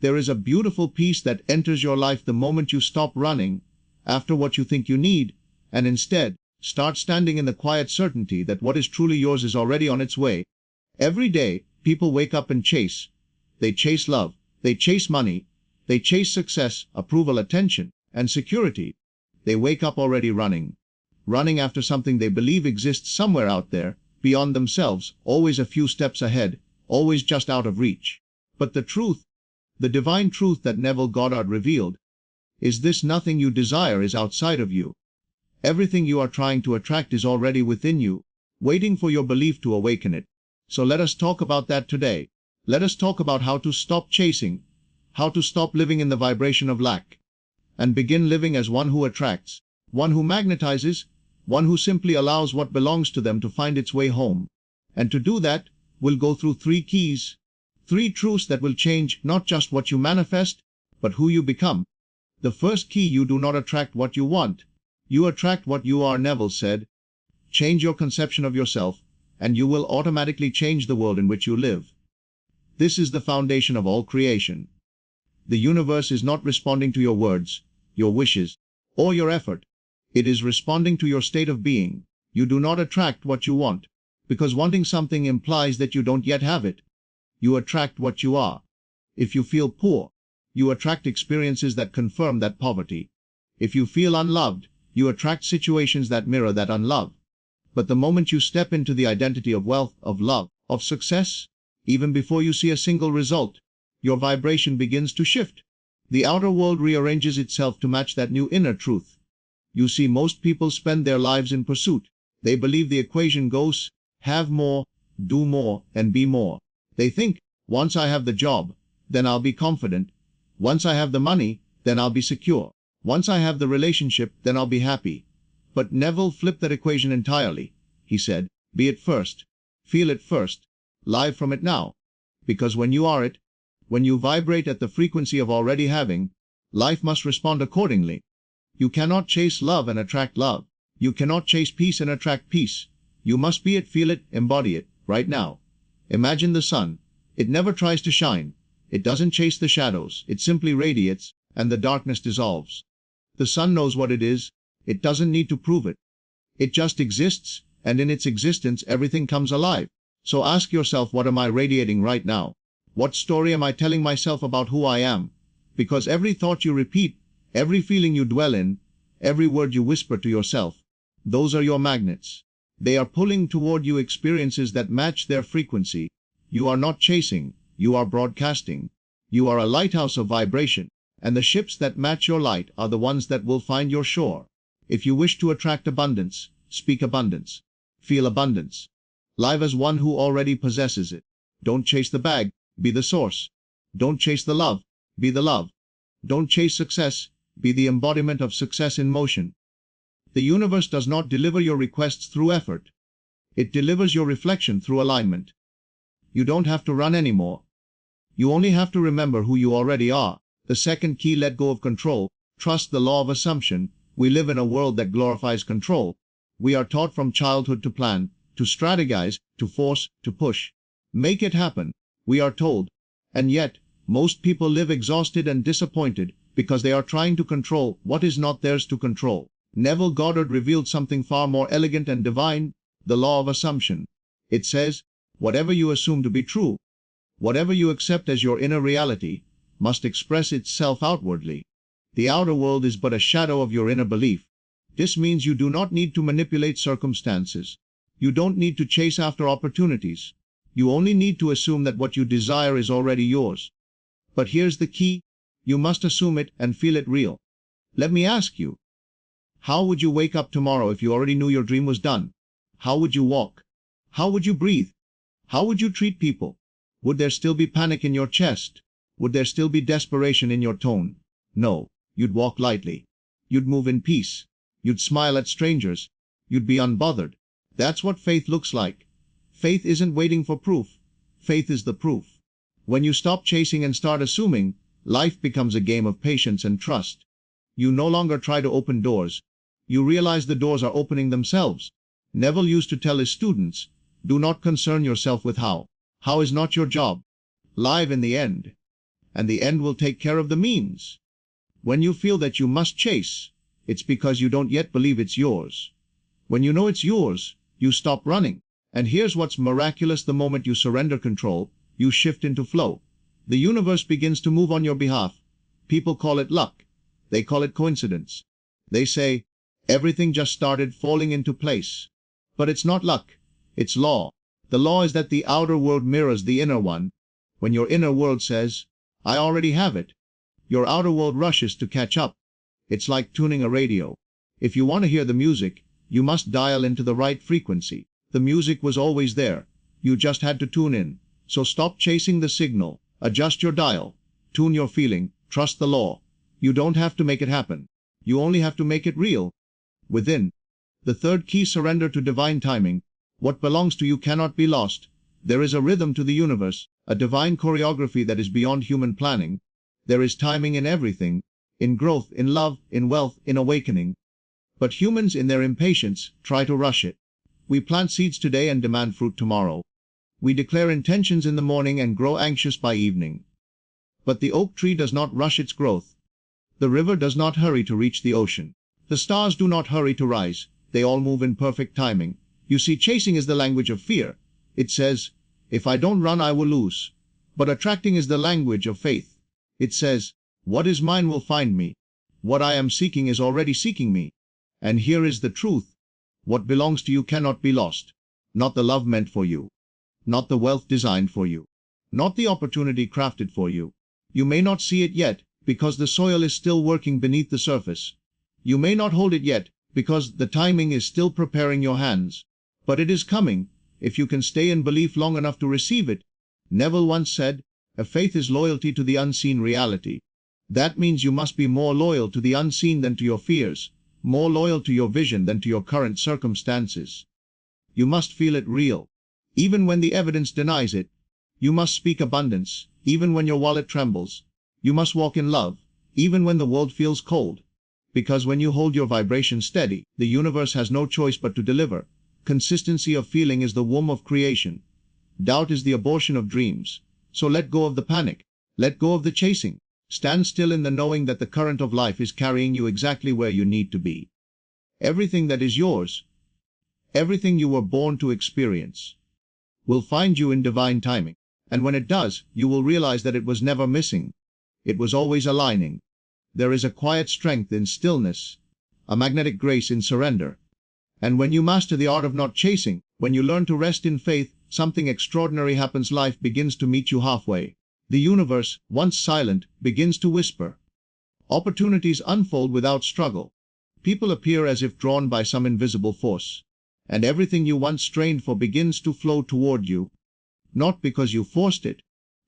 There is a beautiful peace that enters your life the moment you stop running after what you think you need, and instead start standing in the quiet certainty that what is truly yours is already on its way. Every day, people wake up and chase. They chase love, they chase money, they chase success, approval, attention, and security. They wake up already running after something they believe exists somewhere out there, beyond themselves, always a few steps ahead, always just out of reach. But the truth, the divine truth that Neville Goddard revealed, is this: nothing you desire is outside of you. Everything you are trying to attract is already within you, waiting for your belief to awaken it. So let us talk about that today. Let us talk about how to stop chasing, how to stop living in the vibration of lack, and begin living as one who attracts, one who magnetizes, one who simply allows what belongs to them to find its way home. And to do that, we'll go through 3 keys, 3 truths that will change not just what you manifest, but who you become. The first key: you do not attract what you want. You attract what you are, Neville said. Change your conception of yourself, and you will automatically change the world in which you live. This is the foundation of all creation. The universe is not responding to your words, your wishes, or your effort. It is responding to your state of being. You do not attract what you want, because wanting something implies that you don't yet have it. You attract what you are. If you feel poor, you attract experiences that confirm that poverty. If you feel unloved, you attract situations that mirror that unlove. But the moment you step into the identity of wealth, of love, of success, even before you see a single result, your vibration begins to shift. The outer world rearranges itself to match that new inner truth. You see, most people spend their lives in pursuit. They believe the equation goes: have more, do more, and be more. They think, once I have the job, then I'll be confident. Once I have the money, then I'll be secure. Once I have the relationship, then I'll be happy. But Neville flipped that equation entirely. He said, be it first. Feel it first. Live from it now. Because when you are it, when you vibrate at the frequency of already having, life must respond accordingly. You cannot chase love and attract love. You cannot chase peace and attract peace. You must be it, feel it, embody it, right now. Imagine the sun. It never tries to shine. It doesn't chase the shadows. It simply radiates, and the darkness dissolves. The sun knows what it is. It doesn't need to prove it. It just exists, and in its existence everything comes alive. So ask yourself, what am I radiating right now? What story am I telling myself about who I am? Because every thought you repeat, every feeling you dwell in, every word you whisper to yourself, those are your magnets. They are pulling toward you experiences that match their frequency. You are not chasing, you are broadcasting. You are a lighthouse of vibration, and the ships that match your light are the ones that will find your shore. If you wish to attract abundance, speak abundance. Feel abundance. Live as one who already possesses it. Don't chase the bag, be the source. Don't chase the love, be the love. Don't chase success, be the embodiment of success in motion. The universe does not deliver your requests through effort. It delivers your reflection through alignment. You don't have to run anymore. You only have to remember who you already are. The second key: let go of control. Trust the law of assumption. We live in a world that glorifies control. We are taught from childhood to plan, to strategize, to force, to push. Make it happen, we are told. And yet, most people live exhausted and disappointed because they are trying to control what is not theirs to control. Neville Goddard revealed something far more elegant and divine: the law of assumption. It says, whatever you assume to be true, whatever you accept as your inner reality, must express itself outwardly. The outer world is but a shadow of your inner belief. This means you do not need to manipulate circumstances. You don't need to chase after opportunities. You only need to assume that what you desire is already yours. But here's the key: you must assume it and feel it real. Let me ask you, how would you wake up tomorrow if you already knew your dream was done? How would you walk? How would you breathe? How would you treat people? Would there still be panic in your chest? Would there still be desperation in your tone? No, you'd walk lightly. You'd move in peace. You'd smile at strangers. You'd be unbothered. That's what faith looks like. Faith isn't waiting for proof. Faith is the proof. When you stop chasing and start assuming, life becomes a game of patience and trust. You no longer try to open doors. You realize the doors are opening themselves. Neville used to tell his students, do not concern yourself with how. How is not your job. Live in the end. and the end will take care of the means. When you feel that you must chase, it's because you don't yet believe it's yours. When you know it's yours, you stop running. And here's what's miraculous: the moment you surrender control, you shift into flow. The universe begins to move on your behalf. People call it luck. They call it coincidence. They say, everything just started falling into place. But it's not luck. It's law. The law is that the outer world mirrors the inner one. When your inner world says, I already have it, your outer world rushes to catch up. It's like tuning a radio. If you want to hear the music, you must dial into the right frequency. The music was always there. You just had to tune in. So stop chasing the signal. Adjust your dial. Tune your feeling. Trust the law. You don't have to make it happen. You only have to make it real. Within. The third key: surrender to divine timing. What belongs to you cannot be lost. There is a rhythm to the universe, a divine choreography that is beyond human planning. There is timing in everything, in growth, in love, in wealth, in awakening. But humans, in their impatience, try to rush it. We plant seeds today and demand fruit tomorrow. We declare intentions in the morning and grow anxious by evening. But the oak tree does not rush its growth. The river does not hurry to reach the ocean. The stars do not hurry to rise. They all move in perfect timing. You see, chasing is the language of fear. It says, if I don't run, I will lose. But attracting is the language of faith. It says, what is mine will find me. What I am seeking is already seeking me. And here is the truth. What belongs to you cannot be lost. Not the love meant for you. Not the wealth designed for you. Not the opportunity crafted for you. You may not see it yet, because the soil is still working beneath the surface. You may not hold it yet, because the timing is still preparing your hands. But it is coming, if you can stay in belief long enough to receive it. Neville once said, a faith is loyalty to the unseen reality. That means you must be more loyal to the unseen than to your fears, more loyal to your vision than to your current circumstances. You must feel it real, even when the evidence denies it. You must speak abundance, even when your wallet trembles. You must walk in love, even when the world feels cold. Because when you hold your vibration steady, the universe has no choice but to deliver. Consistency of feeling is the womb of creation. Doubt is the abortion of dreams. So let go of the panic. Let go of the chasing. Stand still in the knowing that the current of life is carrying you exactly where you need to be. Everything that is yours, everything you were born to experience, will find you in divine timing. And when it does, you will realize that it was never missing. It was always aligning. There is a quiet strength in stillness, a magnetic grace in surrender. And when you master the art of not chasing, when you learn to rest in faith, something extraordinary happens. Life begins to meet you halfway. The universe, once silent, begins to whisper. Opportunities unfold without struggle. People appear as if drawn by some invisible force. And everything you once strained for begins to flow toward you. Not because you forced it,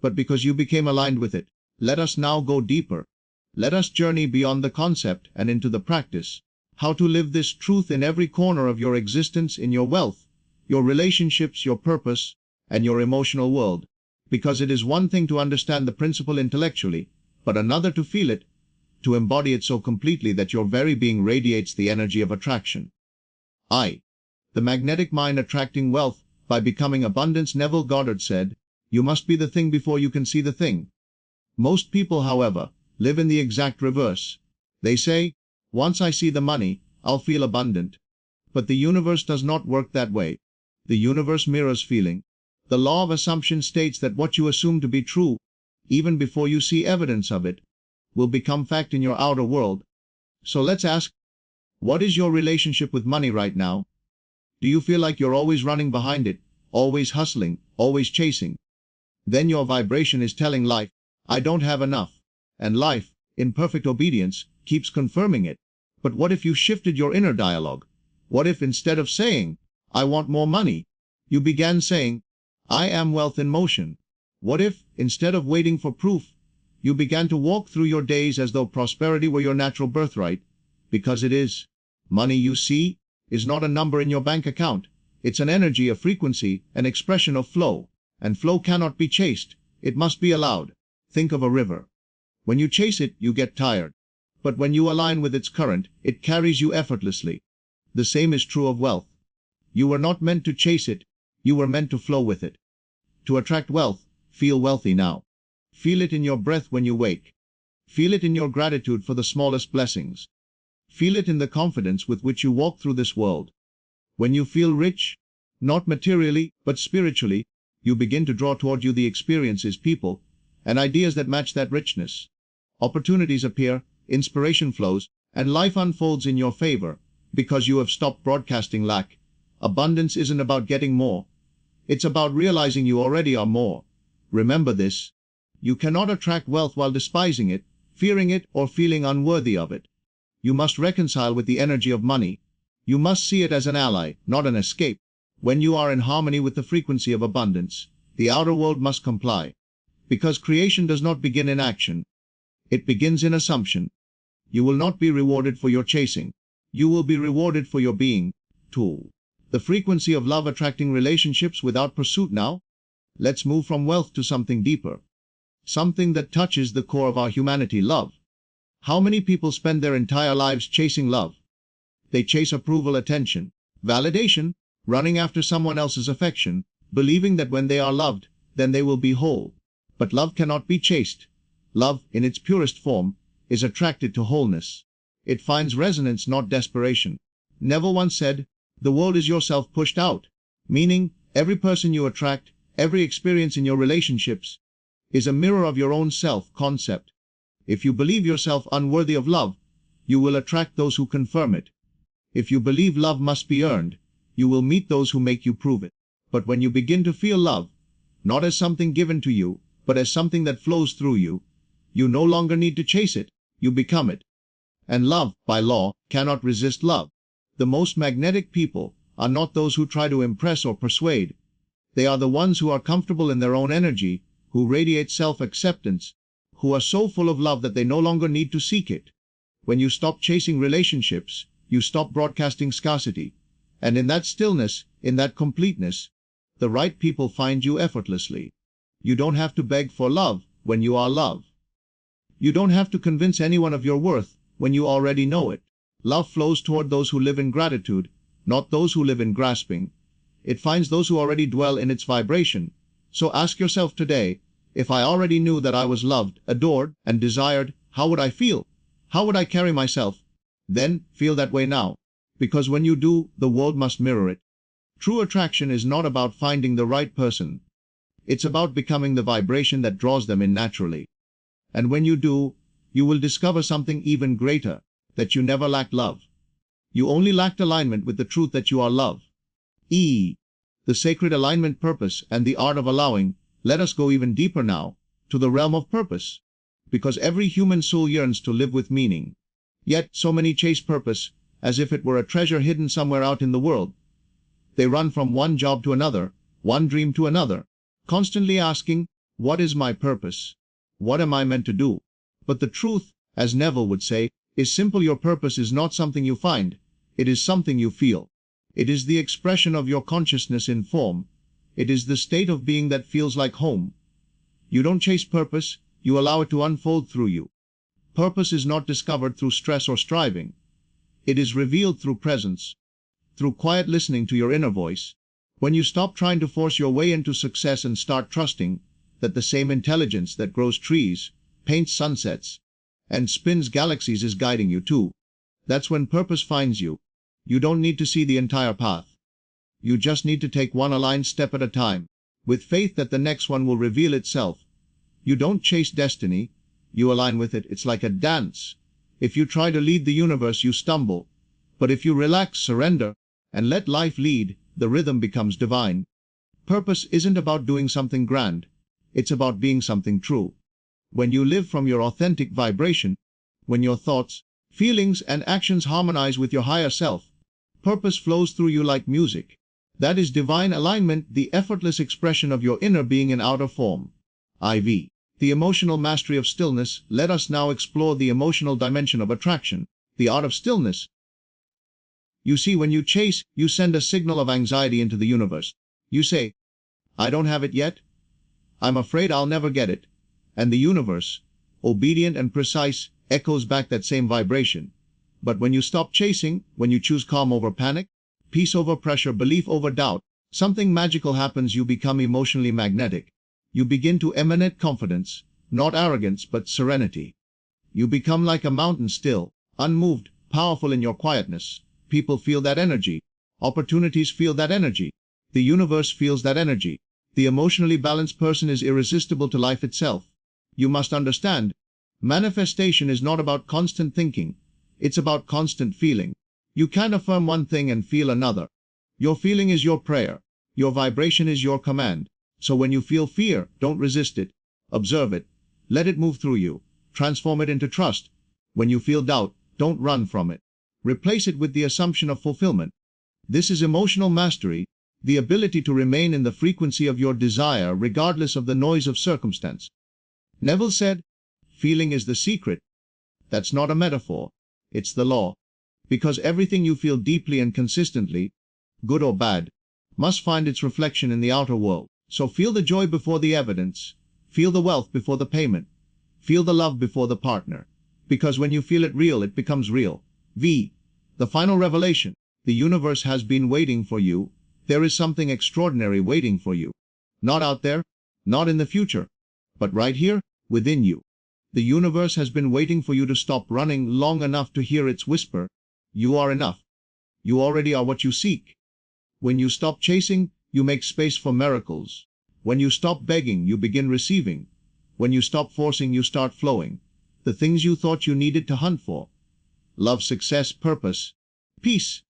but because you became aligned with it. Let us now go deeper. Let us journey beyond the concept and into the practice. How to live this truth in every corner of your existence, in your wealth, your relationships, your purpose, and your emotional world. Because it is one thing to understand the principle intellectually, but another to feel it, to embody it so completely that your very being radiates the energy of attraction. The magnetic mind attracting wealth by becoming abundance. Neville Goddard said, you must be the thing before you can see the thing. Most people, however, live in the exact reverse. They say, once I see the money, I'll feel abundant. But the universe does not work that way. The universe mirrors feeling. The law of assumption states that what you assume to be true, even before you see evidence of it, will become fact in your outer world. So let's ask, what is your relationship with money right now? Do you feel like you're always running behind it, always hustling, always chasing? Then your vibration is telling life, I don't have enough. And life, in perfect obedience, keeps confirming it. But what if you shifted your inner dialogue? What if instead of saying, I want more money, you began saying, I am wealth in motion? What if, instead of waiting for proof, you began to walk through your days as though prosperity were your natural birthright? Because it is. Money, you see, is not a number in your bank account. It's an energy, a frequency, an expression of flow. And flow cannot be chased. It must be allowed. Think of a river. When you chase it, you get tired. But when you align with its current, it carries you effortlessly. The same is true of wealth. You were not meant to chase it. You were meant to flow with it. To attract wealth, feel wealthy now. Feel it in your breath when you wake. Feel it in your gratitude for the smallest blessings. Feel it in the confidence with which you walk through this world. When you feel rich, not materially, but spiritually, you begin to draw toward you the experiences, people, and ideas that match that richness. Opportunities appear, inspiration flows, and life unfolds in your favor, because you have stopped broadcasting lack. Abundance isn't about getting more. It's about realizing you already are more. Remember this. You cannot attract wealth while despising it, fearing it, or feeling unworthy of it. You must reconcile with the energy of money. You must see it as an ally, not an escape. When you are in harmony with the frequency of abundance, the outer world must comply. Because creation does not begin in action. It begins in assumption. You will not be rewarded for your chasing. You will be rewarded for your being. Tool. The frequency of love attracting relationships without pursuit now. Let's move from wealth to something deeper. Something that touches the core of our humanity, love. How many people spend their entire lives chasing love? They chase approval, attention, validation, running after someone else's affection, believing that when they are loved, then they will be whole. But love cannot be chased. Love, in its purest form, is attracted to wholeness. It finds resonance, not desperation. Neville once said, "The world is yourself pushed out," meaning every person you attract, every experience in your relationships, is a mirror of your own self-concept. If you believe yourself unworthy of love, you will attract those who confirm it. If you believe love must be earned, you will meet those who make you prove it. But when you begin to feel love, not as something given to you, but as something that flows through you, you no longer need to chase it, you become it. And love, by law, cannot resist love. The most magnetic people are not those who try to impress or persuade. They are the ones who are comfortable in their own energy, who radiate self-acceptance, who are so full of love that they no longer need to seek it. When you stop chasing relationships, you stop broadcasting scarcity. And in that stillness, in that completeness, the right people find you effortlessly. You don't have to beg for love when you are love. You don't have to convince anyone of your worth when you already know it. Love flows toward those who live in gratitude, not those who live in grasping. It finds those who already dwell in its vibration. So ask yourself today, if I already knew that I was loved, adored, and desired, how would I feel? How would I carry myself? Then, feel that way now. Because when you do, the world must mirror it. True attraction is not about finding the right person. It's about becoming the vibration that draws them in naturally. And when you do, you will discover something even greater, that you never lacked love. You only lacked alignment with the truth that you are love. The sacred alignment, purpose, and the art of allowing. Let us go even deeper now, to the realm of purpose. Because every human soul yearns to live with meaning. Yet, so many chase purpose, as if it were a treasure hidden somewhere out in the world. They run from one job to another, one dream to another, constantly asking, what is my purpose? What am I meant to do? But the truth, as Neville would say, is simple. Your purpose is not something you find. It is something you feel. It is the expression of your consciousness in form. It is the state of being that feels like home. You don't chase purpose, you allow it to unfold through you. Purpose is not discovered through stress or striving. It is revealed through presence, through quiet listening to your inner voice. When you stop trying to force your way into success and start trusting that the same intelligence that grows trees, paints sunsets, and spins galaxies is guiding you too. That's when purpose finds you. You don't need to see the entire path. You just need to take one aligned step at a time, with faith that the next one will reveal itself. You don't chase destiny, you align with it. It's like a dance. If you try to lead the universe, you stumble. But if you relax, surrender, and let life lead, the rhythm becomes divine. Purpose isn't about doing something grand. It's about being something true. When you live from your authentic vibration, when your thoughts, feelings, and actions harmonize with your higher self, purpose flows through you like music. That is divine alignment, the effortless expression of your inner being in outer form. IV. The emotional mastery of stillness. Let us now explore the emotional dimension of attraction, the art of stillness. You see, when you chase, you send a signal of anxiety into the universe. You say, I don't have it yet. I'm afraid I'll never get it. And the universe, obedient and precise, echoes back that same vibration. But when you stop chasing, when you choose calm over panic, peace over pressure, belief over doubt, something magical happens. You become emotionally magnetic. You begin to emanate confidence, Not arrogance, but serenity. You become like a mountain, still, unmoved, powerful in your quietness. People feel that energy. Opportunities feel that energy. The universe feels that energy. The emotionally balanced person is irresistible to life itself. You must understand, manifestation is not about constant thinking. It's about constant feeling. You can't affirm one thing and feel another. Your feeling is your prayer. Your vibration is your command. So when you feel fear, don't resist it. Observe it. Let it move through you. Transform it into trust. When you feel doubt, don't run from it. Replace it with the assumption of fulfillment. This is emotional mastery, the ability to remain in the frequency of your desire regardless of the noise of circumstance. Neville said, "Feeling is the secret." That's not a metaphor. It's the law. Because everything you feel deeply and consistently, good or bad, must find its reflection in the outer world. So feel the joy before the evidence. Feel the wealth before the payment. Feel the love before the partner. Because when you feel it real, it becomes real. The final revelation. The universe has been waiting for you. There is something extraordinary waiting for you. Not out there, not in the future, but right here, within you. The universe has been waiting for you to stop running long enough to hear its whisper. You are enough. You already are what you seek. When you stop chasing, you make space for miracles. When you stop begging, you begin receiving. When you stop forcing, you start flowing. The things you thought you needed to hunt for, love, success, purpose, peace,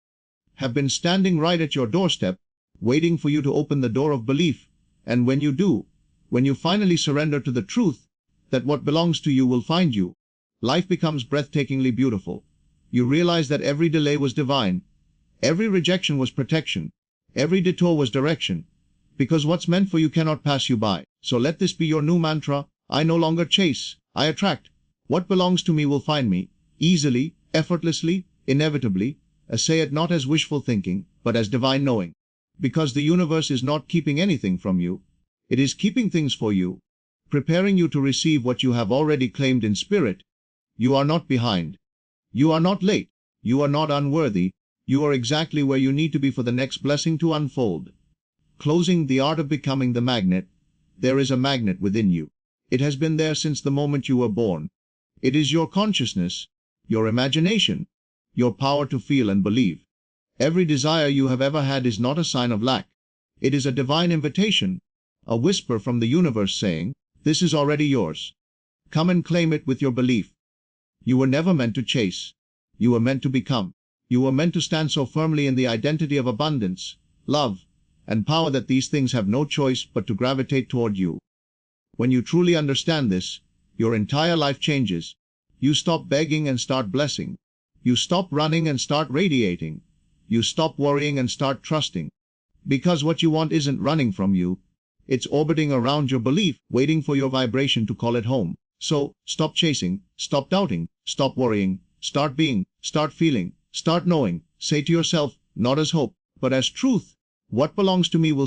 have been standing right at your doorstep, waiting for you to open the door of belief. And when you do, when you finally surrender to the truth that what belongs to you will find you, life becomes breathtakingly beautiful. You realize that every delay was divine, every rejection was protection, every detour was direction, because what's meant for you cannot pass you by. So let this be your new mantra. I no longer chase, I attract. What belongs to me will find me, easily, effortlessly, inevitably. Say it not as wishful thinking, but as divine knowing. Because the universe is not keeping anything from you. It is keeping things for you, preparing you to receive what you have already claimed in spirit. You are not behind. You are not late. You are not unworthy. You are exactly where you need to be for the next blessing to unfold. Closing. The art of becoming the magnet. There is a magnet within you. It has been there since the moment you were born. It is your consciousness, your imagination, your power to feel and believe. Every desire you have ever had is not a sign of lack. It is a divine invitation, a whisper from the universe saying, "This is already yours. Come and claim it with your belief." You were never meant to chase. You were meant to become. You were meant to stand so firmly in the identity of abundance, love, and power that these things have no choice but to gravitate toward you. When you truly understand this, your entire life changes. You stop begging and start blessing. You stop running and start radiating. You stop worrying and start trusting. Because what you want isn't running from you. It's orbiting around your belief, waiting for your vibration to call it home. So, stop chasing, stop doubting, stop worrying, start being, start feeling, start knowing. Say to yourself, not as hope, but as truth, what belongs to me will